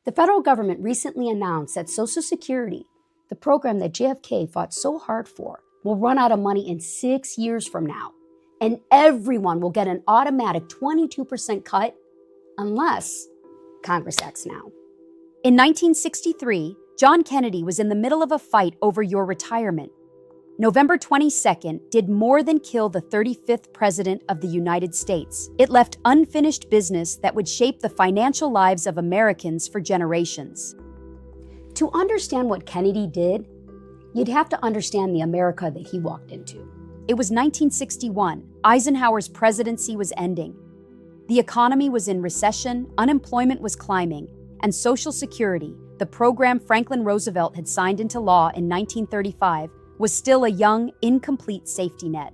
The federal government recently announced that Social Security, the program that JFK fought so hard for, will run out of money in 6 years from now, and everyone will get an automatic 22% cut unless Congress acts now. In 1963, John Kennedy was in the middle of a fight over your retirement. November 22nd did more than kill the 35th President of the United States. It left unfinished business that would shape the financial lives of Americans for generations. To understand what Kennedy did, you'd have to understand the America that he walked into. It was 1961. Eisenhower's presidency was ending. The economy was in recession, unemployment was climbing, and Social Security, the program Franklin Roosevelt had signed into law in 1935, was still a young, incomplete safety net.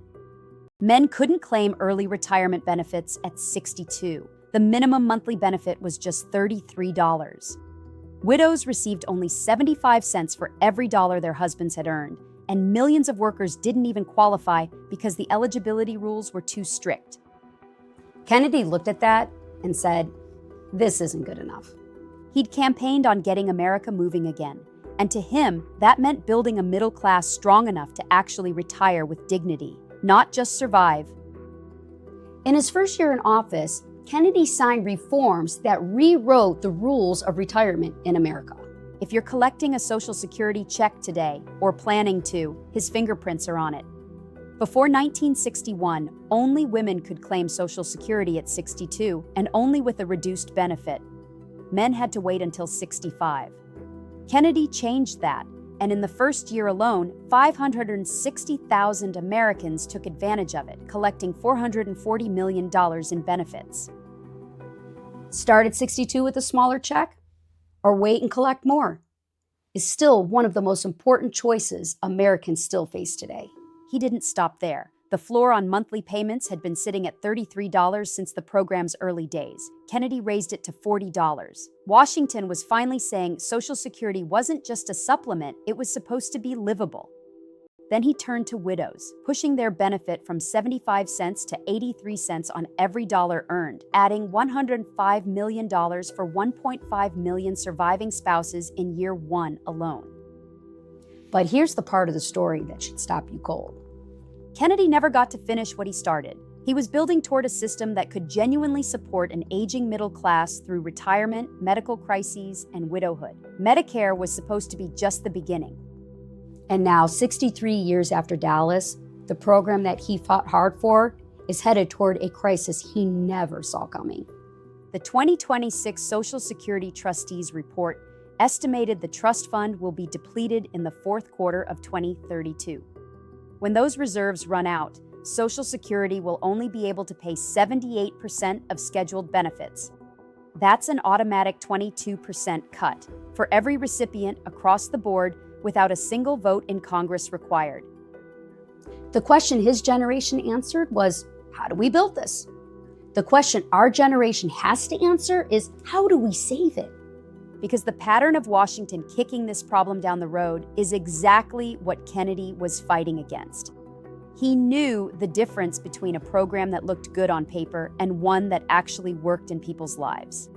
Men couldn't claim early retirement benefits at 62. The minimum monthly benefit was just $33. Widows received only 75 cents for every dollar their husbands had earned, and millions of workers didn't even qualify because the eligibility rules were too strict. Kennedy looked at that and said, "This isn't good enough." He'd campaigned on getting America moving again, and to him, that meant building a middle class strong enough to actually retire with dignity, not just survive. In his first year in office, Kennedy signed reforms that rewrote the rules of retirement in America. If you're collecting a Social Security check today, or planning to, his fingerprints are on it. Before 1961, only women could claim Social Security at 62, and only with a reduced benefit. Men had to wait until 65. Kennedy changed that, and in the first year alone, 560,000 Americans took advantage of it, collecting $440 million in benefits. Start at 62 with a smaller check, or wait and collect more, is still one of the most important choices Americans still face today. He didn't stop there. The floor on monthly payments had been sitting at $33 since the program's early days. Kennedy raised it to $40. Washington was finally saying Social Security wasn't just a supplement, it was supposed to be livable. Then he turned to widows, pushing their benefit from 75 cents to 83 cents on every dollar earned, adding $105 million for 1.5 million surviving spouses in year one alone. But here's the part of the story that should stop you cold. Kennedy never got to finish what he started. He was building toward a system that could genuinely support an aging middle class through retirement, medical crises, and widowhood. Medicare was supposed to be just the beginning. And now, 63 years after Dallas, the program that he fought hard for is headed toward a crisis he never saw coming. The 2026 Social Security Trustees Report estimated the trust fund will be depleted in the fourth quarter of 2032. When those reserves run out, Social Security will only be able to pay 78% of scheduled benefits. That's an automatic 22% cut for every recipient across the board without a single vote in Congress required. The question his generation answered was, how do we build this? The question our generation has to answer is, how do we save it? Because the pattern of Washington kicking this problem down the road is exactly what Kennedy was fighting against. He knew the difference between a program that looked good on paper and one that actually worked in people's lives.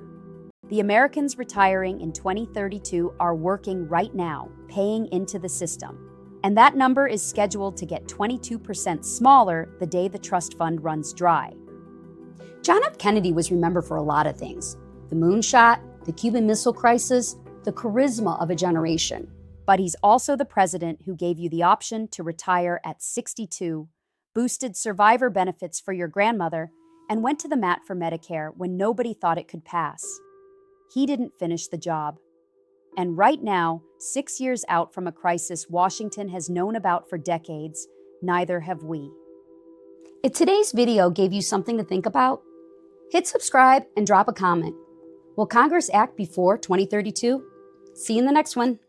The Americans retiring in 2032 are working right now, paying into the system. And that number is scheduled to get 22% smaller the day the trust fund runs dry. John F. Kennedy was remembered for a lot of things: the moonshot, the Cuban Missile Crisis, the charisma of a generation. But he's also the president who gave you the option to retire at 62, boosted survivor benefits for your grandmother, and went to the mat for Medicare when nobody thought it could pass. He didn't finish the job. And right now, 6 years out from a crisis Washington has known about for decades, neither have we. If today's video gave you something to think about, hit subscribe and drop a comment. Will Congress act before 2032? See you in the next one.